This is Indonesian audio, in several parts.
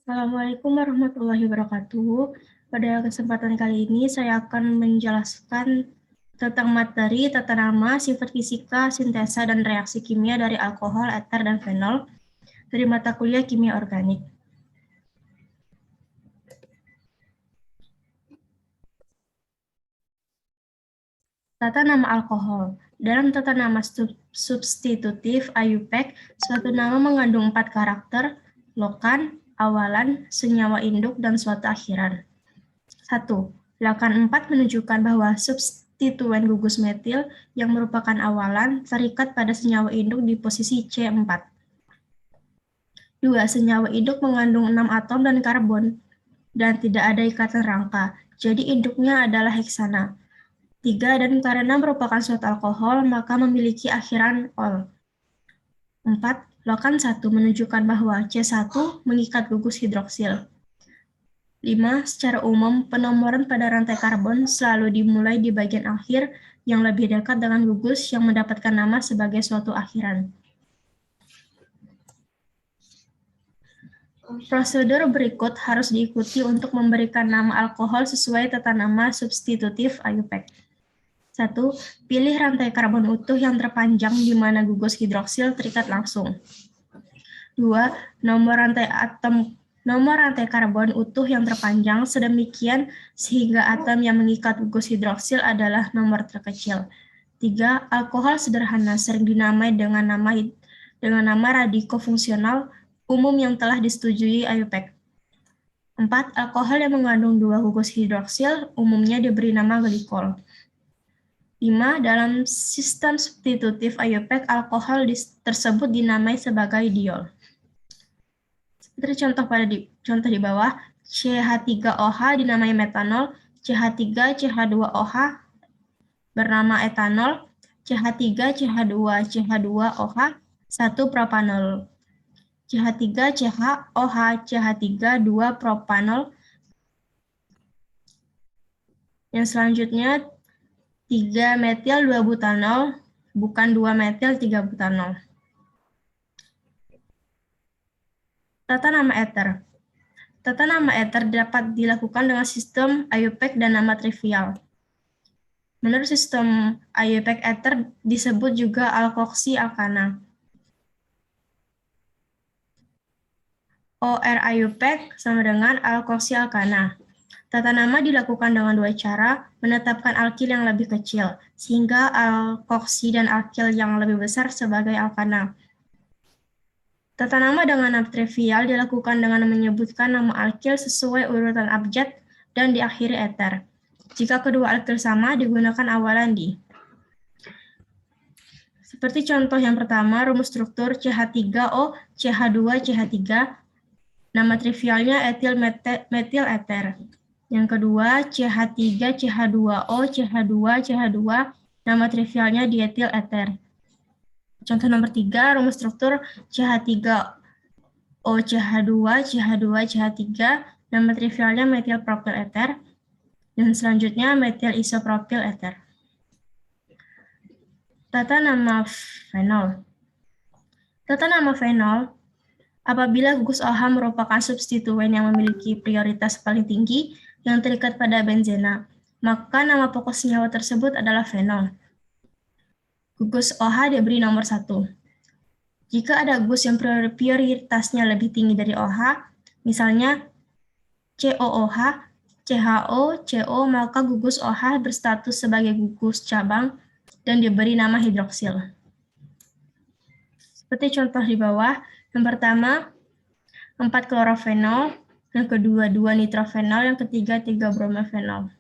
Assalamualaikum warahmatullahi wabarakatuh. Pada kesempatan kali ini saya akan menjelaskan tentang materi tata nama, sifat fisika, sintesa, dan reaksi kimia dari alkohol, eter, dan fenol dari mata kuliah kimia organik. Tata nama alkohol. Dalam tata nama substitutif IUPAC, suatu nama mengandung 4 karakter, lokan, awalan, senyawa induk, dan suatu akhiran. 1. Lokan 4 menunjukkan bahwa substituen gugus metil yang merupakan awalan terikat pada senyawa induk di posisi C4. 2. Senyawa induk mengandung 6 atom dan karbon dan tidak ada ikatan rangka, jadi induknya adalah heksana. 3. Dan karena merupakan suatu alkohol, maka memiliki akhiran ol. 4. Lokan 1 menunjukkan bahwa C1 mengikat gugus hidroksil. 5. Secara umum, penomoran pada rantai karbon selalu dimulai di bagian akhir yang lebih dekat dengan gugus yang mendapatkan nama sebagai suatu akhiran. Prosedur berikut harus diikuti untuk memberikan nama alkohol sesuai tata nama substitutif IUPAC. 1. Pilih rantai karbon utuh yang terpanjang di mana gugus hidroksil terikat langsung. 2. Nomor rantai karbon utuh yang terpanjang sedemikian sehingga atom yang mengikat gugus hidroksil adalah nomor terkecil. 3. Alkohol sederhana sering dinamai dengan nama radiko fungsional umum yang telah disetujui IUPAC. 4. Alkohol yang mengandung 2 gugus hidroksil umumnya diberi nama glikol. 5. Dalam sistem substitutif IUPAC, alkohol tersebut dinamai sebagai diol. Seperti contoh di bawah, CH3OH dinamai metanol, CH3 CH2OH bernama etanol, CH3 CH2 CH2OH 1 propanol, CH3 CHOH CH3 2 propanol. Yang selanjutnya 3 metil 2 butanol, bukan 2 metil 3 butanol. Tata nama eter. Tata nama eter dapat dilakukan dengan sistem IUPAC dan nama trivial. Menurut sistem IUPAC, eter disebut juga alkoksi alkana. OR IUPAC sama dengan alkoksi alkana. Tata nama dilakukan dengan 2 cara, menetapkan alkil yang lebih kecil, sehingga alkoksi dan alkil yang lebih besar sebagai alkana. Tata nama dengan nama trivial dilakukan dengan menyebutkan nama alkil sesuai urutan abjad dan diakhiri eter. Jika kedua alkil sama, digunakan awalan di. Seperti contoh yang pertama, rumus struktur CH3O, CH2, CH3, nama trivialnya etil metil eter. Yang kedua, CH3, CH2O, CH2, CH2, nama trivialnya dietil eter. Contoh nomor 3, rumus struktur CH3O, CH2, CH2, CH3, nama trivialnya metil propil eter. Dan selanjutnya metil isopropil eter. Tata nama fenol. Tata nama fenol, apabila gugus OH merupakan substituen yang memiliki prioritas paling tinggi yang terikat pada benzena, maka nama pokok senyawa tersebut adalah fenol. Gugus OH diberi nomor 1. Jika ada gugus yang prioritasnya lebih tinggi dari OH, misalnya COOH, CHO, CO, maka gugus OH berstatus sebagai gugus cabang dan diberi nama hidroksil. Seperti contoh di bawah, yang pertama 4 klorofenol, yang kedua 2 nitrofenol, yang ketiga 3 bromofenol.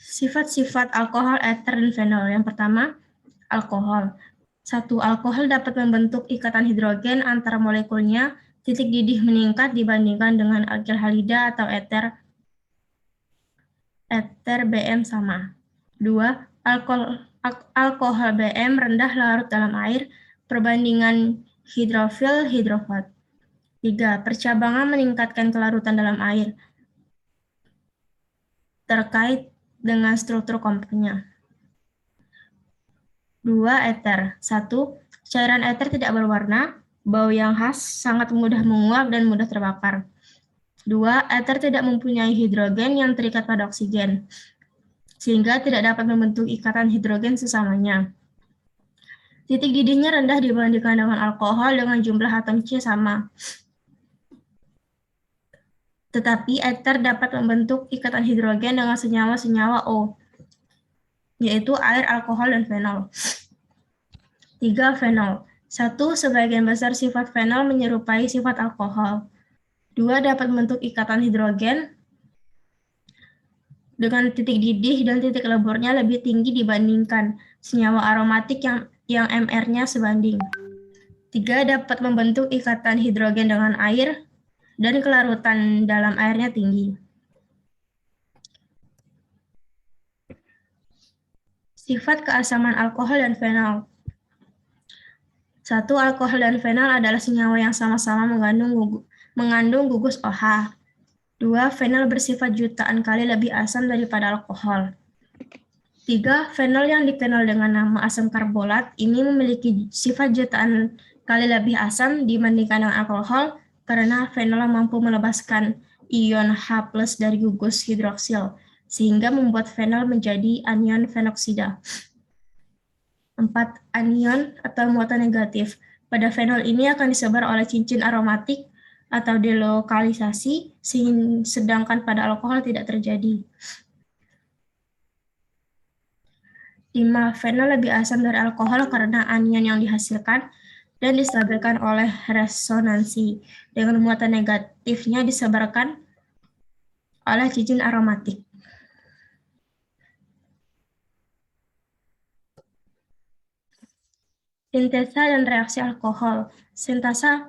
Sifat-sifat alkohol, eter, dan fenol. Yang pertama, alkohol. 1. Alkohol dapat membentuk ikatan hidrogen antara molekulnya, titik didih meningkat dibandingkan dengan alkil halida atau eter BM sama. 2. Alkohol BM rendah larut dalam air, perbandingan hidrofil-hidrofat. 3. Percabangan meningkatkan kelarutan dalam air terkait dengan struktur kompaknya. 2. Eter. 1. Cairan eter tidak berwarna, bau yang khas, sangat mudah menguap dan mudah terbakar. 2. Eter tidak mempunyai hidrogen yang terikat pada oksigen, sehingga tidak dapat membentuk ikatan hidrogen sesamanya. Titik didihnya rendah dibandingkan dengan alkohol dengan jumlah atom C sama. Tetapi eter dapat membentuk ikatan hidrogen dengan senyawa-senyawa O, yaitu air, alkohol, dan fenol. 3. Fenol. 1. Sebagian besar sifat fenol menyerupai sifat alkohol. 2. Dapat membentuk ikatan hidrogen dengan titik didih dan titik leburnya lebih tinggi dibandingkan senyawa aromatik yang MR-nya sebanding. 3. Dapat membentuk ikatan hidrogen dengan air dan kelarutan dalam airnya tinggi. Sifat keasaman alkohol dan fenol. 1. Alkohol dan fenol adalah senyawa yang sama-sama mengandung gugus OH. 2. Fenol bersifat jutaan kali lebih asam daripada alkohol. 3. Fenol yang dikenal dengan nama asam karbolat ini memiliki sifat jutaan kali lebih asam dibandingkan dengan alkohol karena fenol mampu melepaskan ion H+ dari gugus hidroksil, sehingga membuat fenol menjadi anion fenoksida. 4. Anion atau muatan negatif. Pada fenol ini akan disebar oleh cincin aromatik atau delokalisasi, sedangkan pada alkohol tidak terjadi. 5. Fenol lebih asam dari alkohol karena anion yang dihasilkan dan distabilkan oleh resonansi, dengan muatan negatifnya disebarkan oleh cincin aromatik. Sintesa dan reaksi alkohol. Sintesa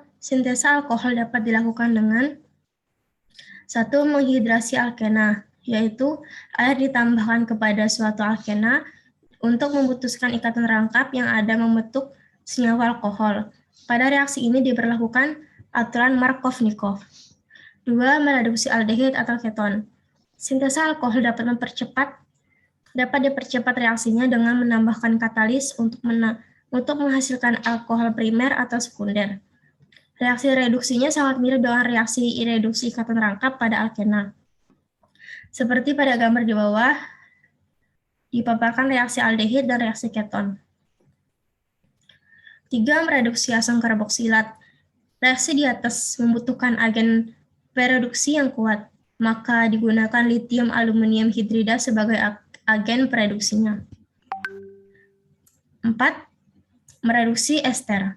alkohol dapat dilakukan dengan 1. Menghidrasi alkena, yaitu air ditambahkan kepada suatu alkena untuk memutuskan ikatan rangkap yang ada membentuk senyawa alkohol. Pada reaksi ini diberlakukan aturan Markov-Nikov. 2. Mereduksi aldehid atau keton. Sintesa alkohol dapat dipercepat reaksinya dengan menambahkan katalis untuk menghasilkan alkohol primer atau sekunder. Reaksi reduksinya sangat mirip dengan reaksi reduksi ikatan rangkap pada alkena. Seperti pada gambar di bawah, dipaparkan reaksi aldehid dan reaksi keton. 3. Mereduksi asam karboksilat. Reaksi di atas membutuhkan agen pereduksi yang kuat, maka digunakan litium aluminium hidrida sebagai agen pereduksinya. 4. Mereduksi ester.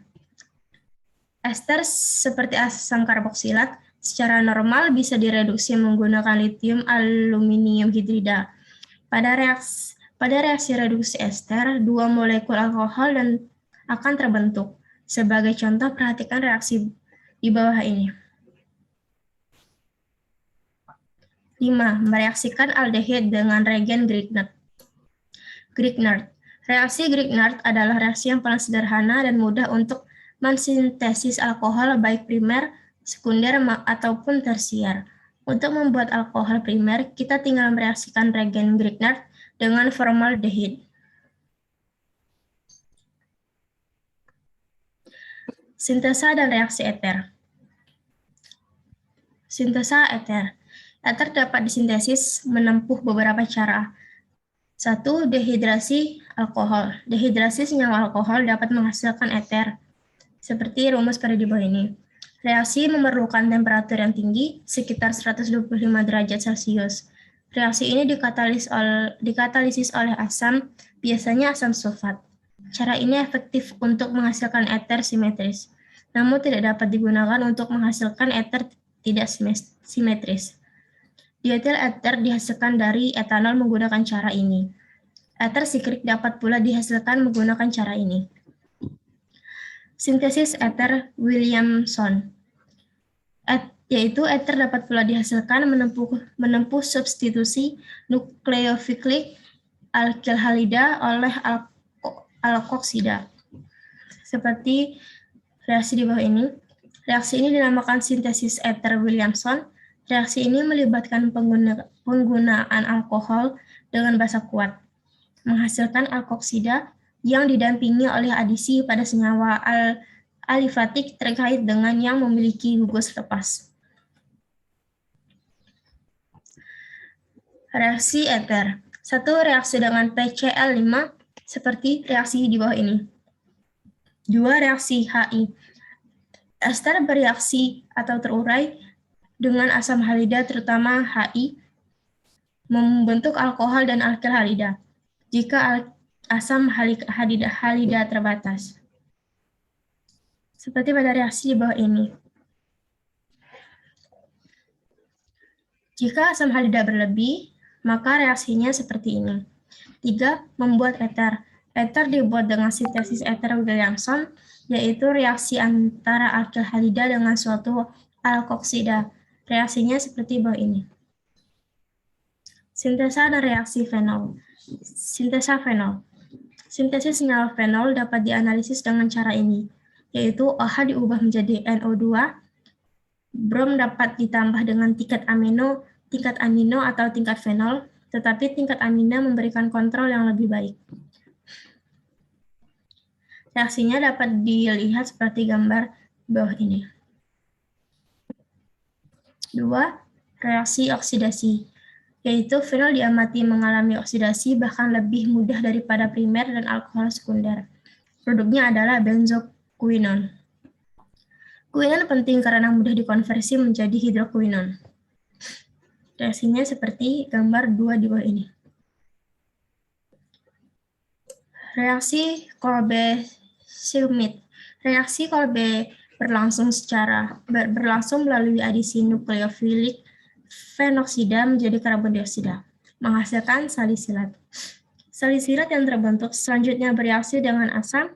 Ester seperti asam karboksilat secara normal bisa direduksi menggunakan litium aluminium hidrida. Pada reaksi reduksi ester, 2 molekul alkohol dan akan terbentuk. Sebagai contoh, perhatikan reaksi di bawah ini. 5. Mereaksikan aldehid dengan reagen Grignard. Reaksi Grignard adalah reaksi yang paling sederhana dan mudah untuk mensintesis alkohol baik primer, sekunder, ataupun tersier. Untuk membuat alkohol primer, kita tinggal mereaksikan reagen Grignard dengan formaldehid. Sintesa dan reaksi eter. Sintesa eter. Eter dapat disintesis menempuh beberapa cara. 1. Dehidrasi alkohol. Dehidrasi senyawa alkohol dapat menghasilkan eter, seperti rumus pada di bawah ini. Reaksi memerlukan temperatur yang tinggi, sekitar 125 derajat Celcius. Reaksi ini dikatalisis oleh asam, biasanya asam sulfat. Cara ini efektif untuk menghasilkan eter simetris, namun tidak dapat digunakan untuk menghasilkan eter tidak simetris. Dietil eter dihasilkan dari etanol menggunakan cara ini. Eter siklik dapat pula dihasilkan menggunakan cara ini. Sintesis eter Williamson, yaitu eter dapat pula dihasilkan menempuh substitusi nukleofilik alkil halida oleh alkoksida. Seperti reaksi di bawah ini. Reaksi ini dinamakan sintesis eter Williamson. Reaksi ini melibatkan penggunaan alkohol dengan basa kuat, menghasilkan alkoksida yang didampingi oleh adisi pada senyawa alifatik terkait dengan yang memiliki gugus lepas. Reaksi eter. Satu reaksi dengan PCl5 seperti reaksi di bawah ini. Dua reaksi HI. Ester bereaksi atau terurai dengan asam halida terutama HI membentuk alkohol dan alkyl halida. Jika asam halida terbatas. Seperti pada reaksi di bawah ini. Jika asam halida berlebih, maka reaksinya seperti ini. 3. Membuat eter. Eter dibuat dengan sintesis eter Williamson, yaitu reaksi antara alkyl halida dengan suatu alkoksida. Reaksinya seperti bawah ini. Sintesa dan reaksi fenol. Sintesa fenol. Sintesis senyawa fenol dapat dianalisis dengan cara ini, yaitu OH diubah menjadi NO2, brom dapat ditambah dengan tingkat amino atau tingkat fenol, tetapi tingkat amina memberikan kontrol yang lebih baik. Reaksinya dapat dilihat seperti gambar bawah ini. 2. Reaksi oksidasi, yaitu fenol diamati mengalami oksidasi bahkan lebih mudah daripada primer dan alkohol sekunder. Produknya adalah benzokuinon. Kuinon penting karena mudah dikonversi menjadi hidrokuinon. Reaksinya seperti gambar 2 di bawah ini. Reaksi Kolbe-Schmitt. Reaksi Kolbe berlangsung melalui adisi nukleofilik fenoksida menjadi karbon dioksida, menghasilkan salisilat. Salisilat yang terbentuk selanjutnya bereaksi dengan asam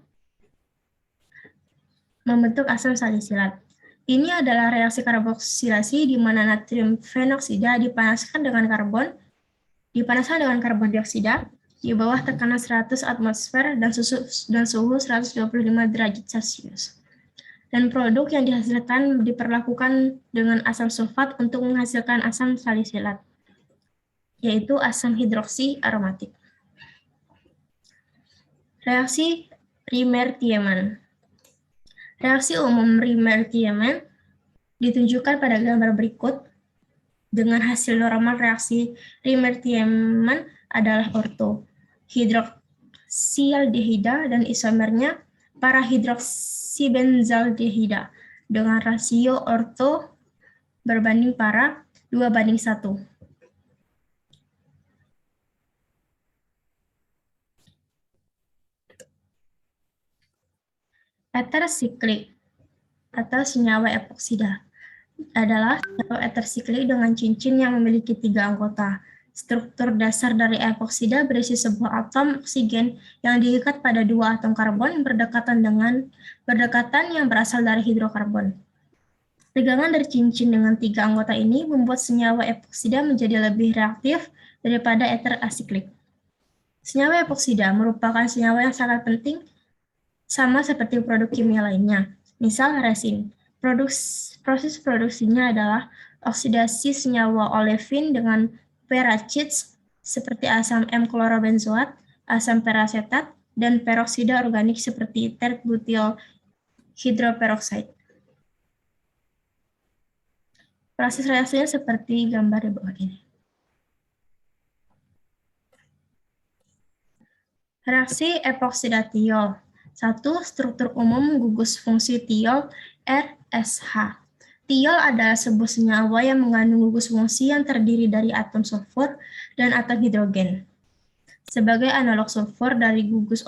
membentuk asam salisilat. Ini adalah reaksi karboksilasi di mana natrium fenoksida dipanaskan dengan karbon dioksida di bawah tekanan 100 atmosfer dan suhu 125 derajat Celcius. Dan produk yang dihasilkan diperlakukan dengan asam sulfat untuk menghasilkan asam salisilat, yaitu asam hidroksi aromatik. Reaksi Riemer-Tiemann. Reaksi umum Riemer-Tiemann ditunjukkan pada gambar berikut. Dengan hasil normal reaksi Riemer-Tiemann adalah orto, hidroksialdehida dan isomernya para hidroksibenzaldehida dengan rasio orto berbanding para 2:1. Eter siklik atau senyawa epoksida adalah senyawa eter siklik dengan cincin yang memiliki 3 anggota. Struktur dasar dari epoksida berisi sebuah atom oksigen yang diikat pada 2 atom karbon berdekatan yang berasal dari hidrokarbon. Tegangan dari cincin dengan 3 anggota ini membuat senyawa epoksida menjadi lebih reaktif daripada eter asiklik. Senyawa epoksida merupakan senyawa yang sangat penting sama seperti produk kimia lainnya, misal resin. Proses produksinya adalah oksidasi senyawa olefin dengan peracid seperti asam M-klorobenzoat, asam perasetat, dan peroksida organik seperti tert-butyl hidroperoksida. Proses reaksinya seperti gambar di bawah ini. Reaksi epoksida tiol. 1. Struktur umum gugus fungsi tiol RSH. Tiol adalah sebuah senyawa yang mengandung gugus fungsi yang terdiri dari atom sulfur dan atom hidrogen. Sebagai analog sulfur dari gugus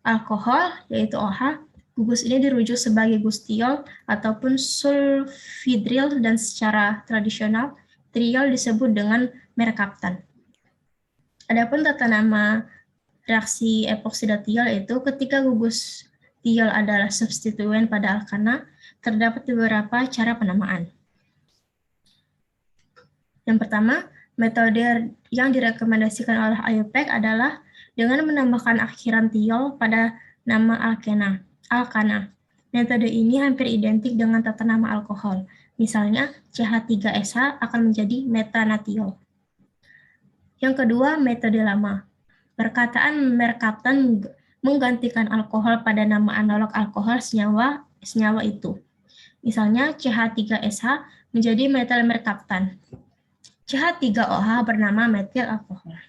alkohol, yaitu OH, gugus ini dirujuk sebagai gus tiol ataupun sulfidril dan secara tradisional, tiol disebut dengan merkaptan. Adapun tata nama reaksi epoksida tiol itu ketika gugus tiol adalah substituen pada alkana, terdapat beberapa cara penamaan. Yang pertama, metode yang direkomendasikan oleh IUPAC adalah dengan menambahkan akhiran tiol pada nama alkana. Metode ini hampir identik dengan tata nama alkohol. Misalnya, CH3SH akan menjadi metanatiol. Yang kedua, metode lama. Perkataan merkaptan menggantikan alkohol pada nama analog alkohol senyawa senyawa itu. Misalnya CH3SH menjadi metal merkaptan. CH3OH bernama metil alkohol.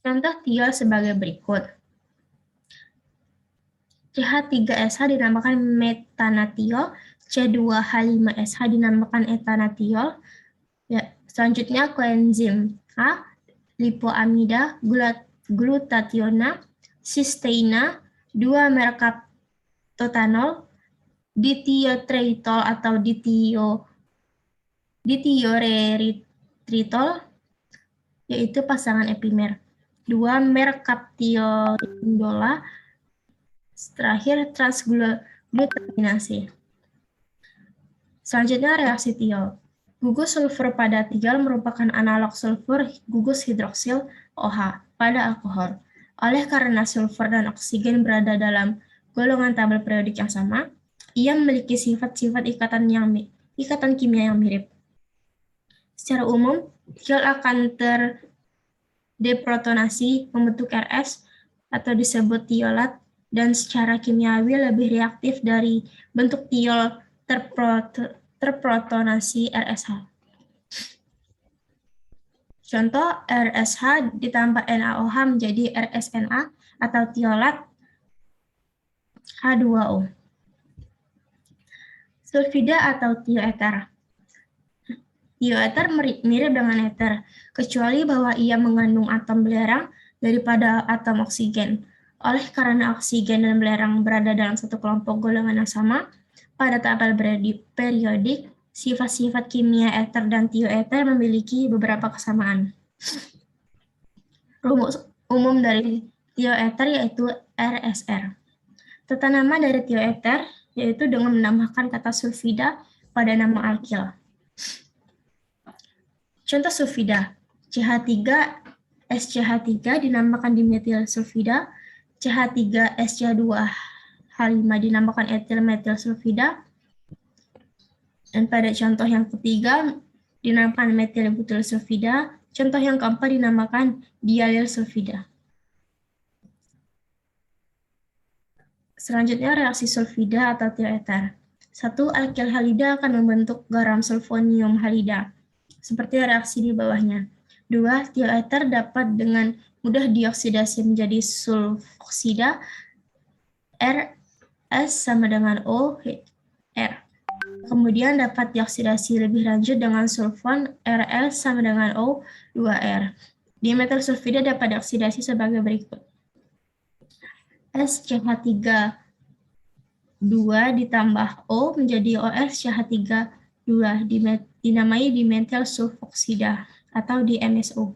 Contoh tiol sebagai berikut. CH3SH dinamakan metanatiol, C2H5SH dinamakan etanatiol. Ya, selanjutnya koenzim A, lipoamida, glutationa, sisteina, 2-merkaptotanol, ditioteritol atau ditioreritritol, yaitu pasangan epimer. 2-merkaptioindola, terakhir transglutaminase. Selanjutnya reaksi tiol. Gugus sulfur pada tiol merupakan analog sulfur gugus hidroksil OH pada alkohol. Oleh karena sulfur dan oksigen berada dalam golongan tabel periodik yang sama, ia memiliki sifat-sifat ikatan kimia yang mirip. Secara umum, tiol akan terdeprotonasi membentuk RS atau disebut tiolat, dan secara kimiawi lebih reaktif dari bentuk tiol terprotonasi RSH. Contoh, RSH ditambah NaOH menjadi RSNA atau tiolat H2O. Sulfida atau tioeter. Tioeter mirip dengan eter, kecuali bahwa ia mengandung atom belerang daripada atom oksigen. Oleh karena oksigen dan belerang berada dalam satu kelompok golongan yang sama, pada tabel periodik, sifat-sifat kimia eter dan tioeter memiliki beberapa kesamaan. Rumus umum dari tioeter yaitu RSR. Tata nama dari tioeter yaitu dengan menambahkan kata sulfida pada nama alkil. Contoh sulfida, CH3SCH3 dinamakan dimetil sulfida, CH3SCH2H5 dinamakan etil metil sulfida, dan pada contoh yang ketiga dinamakan metil butil sulfida, contoh yang keempat dinamakan dialil sulfida. Selanjutnya reaksi sulfida atau tioeter. 1. Alkil halida akan membentuk garam sulfonium halida, seperti reaksi di bawahnya. 2. Tioeter dapat dengan mudah dioksidasi menjadi sulfoksida, RS sama dengan O, R. Kemudian dapat dioksidasi lebih lanjut dengan sulfon, RS sama dengan O, 2R. Dimetil sulfida dapat dioksidasi sebagai berikut. SCH3 2 ditambah O menjadi OSCH3 2 dinamai dimetil sulfoksida atau di MSO.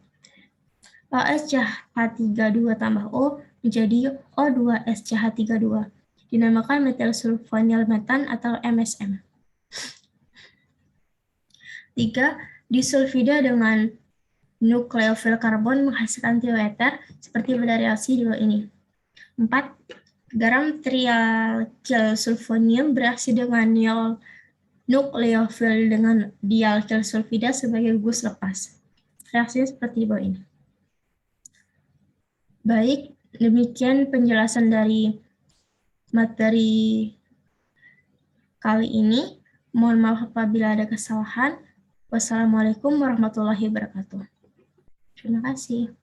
OSCH3 2 tambah O menjadi O2SCH3 2 dinamakan metil sulfonyl metan atau MSM. 3. Disulfida dengan nukleofil karbon menghasilkan tioeter seperti pada reaksi di bawah ini. 4. Garam trialkil sulfonium bereaksi dengan nukleofil dengan dialkil sulfida sebagai gugus lepas. Reaksinya seperti di bawah ini. Baik, demikian penjelasan dari materi kali ini. Mohon maaf apabila ada kesalahan. Wassalamualaikum warahmatullahi wabarakatuh. Terima kasih.